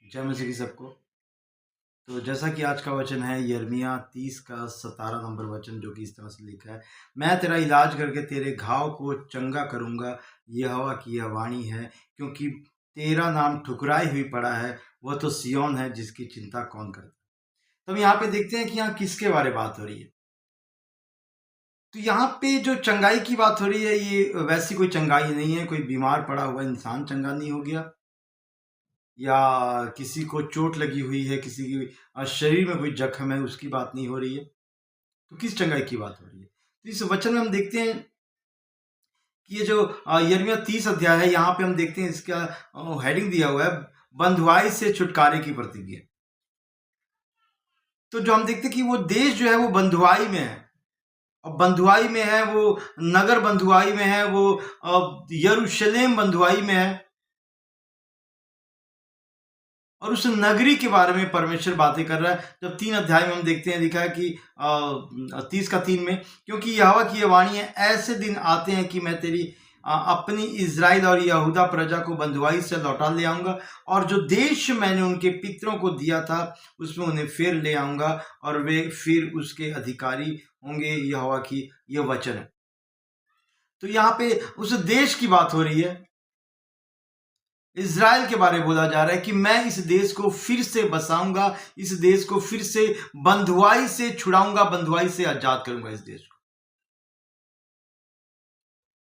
जय मसीह की सबको। तो जैसा कि आज का वचन है यिर्मयाह 30 का 17 नंबर वचन, जो कि इस तरह से लिखा है, मैं तेरा इलाज करके तेरे घाव को चंगा करूंगा, यहोवा की यह वाणी है। क्योंकि तेरा नाम ठुकराई हुई पड़ा है, वह तो सिय्योन है जिसकी चिंता कौन करता है। तो हम यहाँ पे देखते हैं कि यहाँ किसके बारे में बात हो रही है। तो यहाँ पे जो चंगाई की बात हो रही है, ये वैसी कोई चंगाई नहीं है। कोई बीमार पड़ा हुआ इंसान चंगा नहीं हो गया, या किसी को चोट लगी हुई है, किसी की शरीर में कोई जख्म है, उसकी बात नहीं हो रही है। तो किस चंगाई की बात हो रही है? तो इस वचन में हम देखते हैं कि ये जो यिर्मयाह 30 अध्याय है, यहाँ पे हम देखते हैं इसका हेडिंग दिया हुआ है, बंधुआई से छुटकारे की प्रतिज्ञा। तो जो हम देखते हैं कि वो देश जो है वो बंधुआई में है। अब बंधुआई में है, वो नगर बंधुआई में है, वो यरूशलेम बंधुआई में है। और उस नगरी के बारे में परमेश्वर बातें कर रहा है। जब 3 अध्याय में हम देखते हैं, लिखा है कि 30 का 3 में, क्योंकि यहोवा की यह वाणी है, ऐसे दिन आते हैं कि मैं तेरी अपनी इज़राइल और यहूदा प्रजा को बंधुआई से लौटा ले आऊंगा, और जो देश मैंने उनके पितरों को दिया था उसमें उन्हें फिर ले आऊंगा, और वे फिर उसके अधिकारी होंगे। यहोवा की यह वचन है। तो यहाँ पे उस देश की बात हो रही है, इज़राइल के बारे में बोला जा रहा है कि मैं इस देश को फिर से बसाऊंगा, इस देश को फिर से बंधुआई से छुड़ाऊंगा, बंधुआई से आजाद करूंगा इस देश को।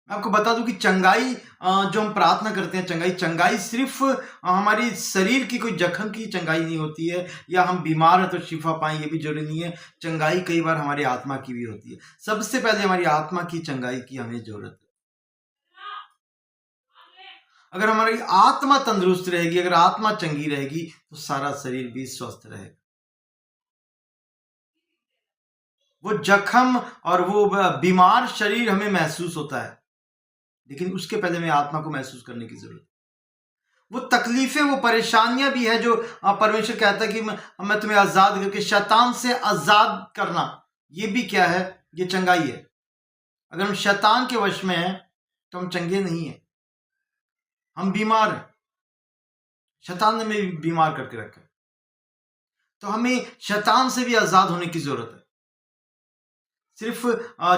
मैं आपको बता दूं कि चंगाई जो हम प्रार्थना करते हैं, चंगाई सिर्फ हमारी शरीर की कोई जख्म की चंगाई नहीं होती है, या हम बीमार हैं तो शिफा पाएं, ये भी जरूरी नहीं है। चंगाई कई बार हमारी आत्मा की भी होती है। सबसे पहले हमारी आत्मा की चंगाई की हमें जरूरत है। अगर हमारी आत्मा तंदुरुस्त रहेगी, अगर आत्मा चंगी रहेगी, तो सारा शरीर भी स्वस्थ रहेगा। वो जख्म और वो बीमार शरीर हमें महसूस होता है, लेकिन उसके पहले हमें आत्मा को महसूस करने की जरूरत है। वो तकलीफें, वो परेशानियां भी है जो परमेश्वर कहता है कि मैं तुम्हें आजाद करके, शैतान से आजाद करना, ये भी क्या है? ये चंगाई है। अगर हम शैतान के वश में हैं तो हम चंगे नहीं हैं, हम बीमार हैं। शैतान ने हमें बीमार करके रखा है, तो हमें शैतान से भी आजाद होने की जरूरत है। सिर्फ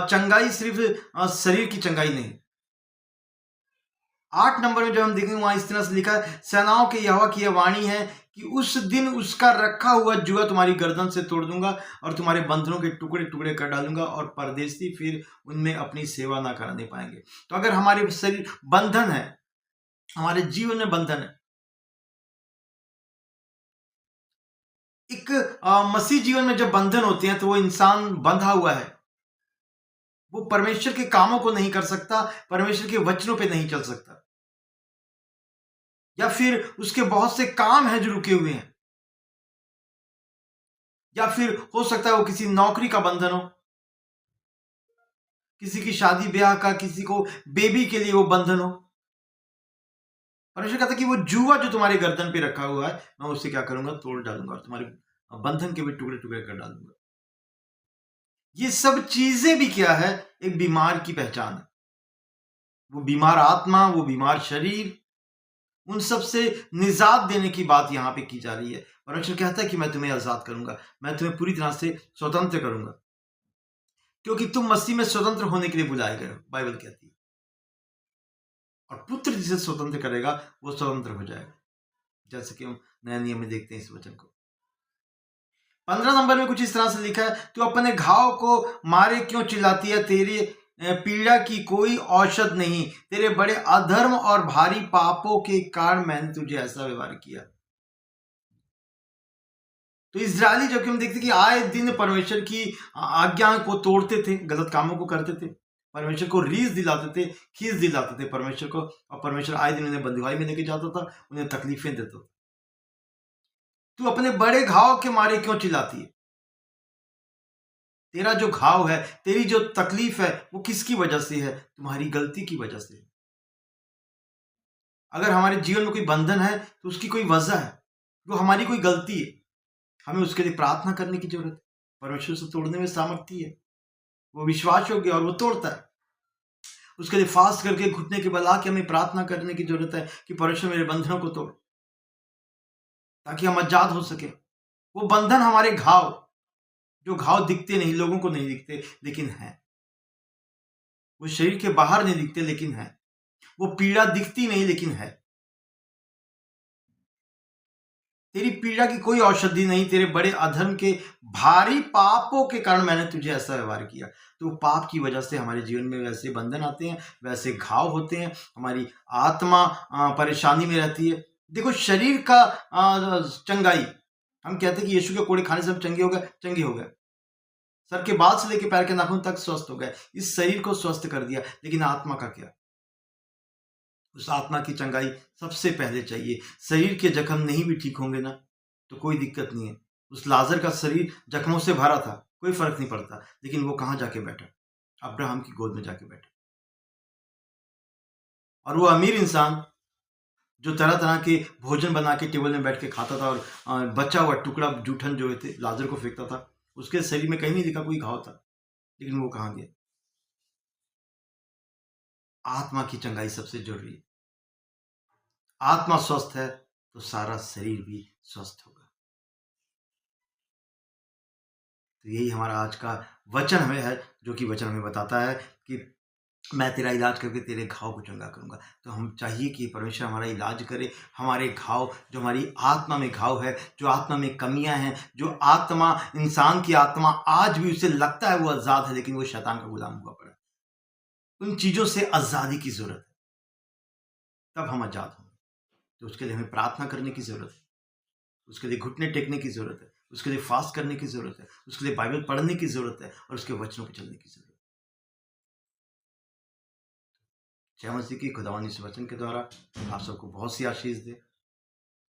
चंगाई सिर्फ शरीर की चंगाई नहीं। 8 नंबर में जब हम देखेंगे, वहां इस तरह से लिखा है, सेनाओं के यहोवा की यह वाणी है कि उस दिन उसका रखा हुआ जुआ तुम्हारी गर्दन से तोड़ दूंगा, और तुम्हारे बंधनों के टुकड़े टुकड़े कर डालूंगा, और परदेशी फिर उनमें अपनी सेवा ना करने पाएंगे। तो अगर हमारे शरीर बंधन है, हमारे जीवन में बंधन है, एक मसीह जीवन में जब बंधन होते हैं तो वो इंसान बंधा हुआ है, वो परमेश्वर के कामों को नहीं कर सकता, परमेश्वर के वचनों पे नहीं चल सकता, या फिर उसके बहुत से काम हैं जो रुके हुए हैं, या फिर हो सकता है वो किसी नौकरी का बंधन हो, किसी की शादी ब्याह का, किसी को बेबी के लिए वो बंधन हो। परमेश्वर कहता है कि वो जुआ जो तुम्हारे गर्दन पे रखा हुआ है, मैं उससे क्या करूंगा? तोड़ डालूंगा, और तुम्हारे बंधन के भी टुकड़े टुकड़े कर डालूंगा। ये सब चीजें भी क्या है? एक बीमार की पहचान है। वो बीमार आत्मा, वो बीमार शरीर, उन सब से निजात देने की बात यहां पे की जा रही है। परमेश्वर कहता है कि मैं तुम्हें आजाद करूंगा, मैं तुम्हें पूरी तरह से स्वतंत्र करूंगा, क्योंकि तुम मसीह में स्वतंत्र होने के लिए बुलाए गए हो, बाइबल कहती है। और पुत्र जिसे स्वतंत्र करेगा वो स्वतंत्र हो जाएगा, जैसे कि हम नए नियम में देखते हैं इस वचन को। 15 नंबर में कुछ इस तरह से लिखा है, तू अपने घाव को मारे क्यों चिल्लाती है? तेरी पीड़ा की कोई औषध नहीं, तेरे बड़े अधर्म और भारी पापों के कारण मैंने तुझे ऐसा व्यवहार किया। तो इजरायली, जो कि हम देखते कि आए दिन परमेश्वर की आज्ञा को तोड़ते थे, गलत कामों को करते थे, परमेश्वर को रीस दिलाते थे, खीस दिलाते थे परमेश्वर को, और परमेश्वर आए दिन उन्हें बंधुआई में लेके जाता था, उन्हें तकलीफें देता था। तू अपने बड़े घाव के मारे क्यों चिल्लाती है? तेरा जो घाव है, तेरी जो तकलीफ है, वो किसकी वजह से है? तुम्हारी गलती की वजह से। अगर हमारे जीवन में कोई बंधन है तो उसकी कोई वजह है, वो हमारी कोई गलती है। हमें उसके लिए प्रार्थना करने की जरूरत है। परमेश्वर से तोड़ने में सामर्थ्य है, वो विश्वास योग्य और वो तोड़ता है। उसके लिए फास्ट करके, घुटने के बल आके हमें प्रार्थना करने की जरूरत है कि परमेश्वर मेरे बंधनों को तोड़। ताकि हम आजाद हो सके। वो बंधन हमारे घाव, जो घाव दिखते नहीं, लोगों को नहीं दिखते लेकिन है, वो शरीर के बाहर नहीं दिखते लेकिन है, वो पीड़ा दिखती नहीं लेकिन है। तेरी पीड़ा की कोई औषधि नहीं, तेरे बड़े अधर्म के भारी पापों के कारण मैंने तुझे ऐसा व्यवहार किया। तो पाप की वजह से हमारे जीवन में वैसे बंधन आते हैं, वैसे घाव होते हैं, हमारी आत्मा परेशानी में रहती है। देखो शरीर का चंगाई, हम कहते हैं कि यीशु के कोड़े खाने से हम चंगे हो गए, चंगे हो गए, सर के बाल से लेकर पैर के नाखून तक स्वस्थ हो गए, इस शरीर को स्वस्थ कर दिया, लेकिन आत्मा का क्या? उस आत्मा की चंगाई सबसे पहले चाहिए। शरीर के जख्म नहीं भी ठीक होंगे ना तो कोई दिक्कत नहीं है। उस लाजर का शरीर जख्मों से भरा था, कोई फर्क नहीं पड़ता, लेकिन वो कहाँ जाके बैठा? अब्राहम की गोद में जाके बैठा। और वो अमीर इंसान जो तरह तरह के भोजन बना के टेबल में बैठ के खाता था और बचा हुआ टुकड़ा जूठन जो थे लाजर को फेंकता था, उसके शरीर में कहीं नहीं दिखा कोई घाव था, लेकिन वो कहाँ गया? आत्मा की चंगाई सबसे जरूरी है। आत्मा स्वस्थ है तो सारा शरीर भी स्वस्थ होगा। तो यही हमारा आज का वचन हमें है, जो कि वचन हमें बताता है कि मैं तेरा इलाज करके तेरे घाव को चंगा करूंगा। तो हम चाहिए कि परमेश्वर हमारा इलाज करे, हमारे घाव, जो हमारी आत्मा में घाव है, जो आत्मा में कमियां हैं, जो आत्मा, इंसान की आत्मा आज भी उसे लगता है वो आजाद है लेकिन वो शैतान का गुलाम हुआ पड़ा है, उन चीजों से आजादी की जरूरत है, तब हम आजाद होंगे। तो उसके लिए हमें प्रार्थना करने की जरूरत है, उसके लिए घुटने टेकने की जरूरत है, उसके लिए फास्ट करने की जरूरत है, उसके लिए बाइबल पढ़ने की जरूरत है और उसके वचनों पर चलने की जरूरत है। जय मसीह की खुदावंद इस वचन के द्वारा आप सबको बहुत सी आशीष दे।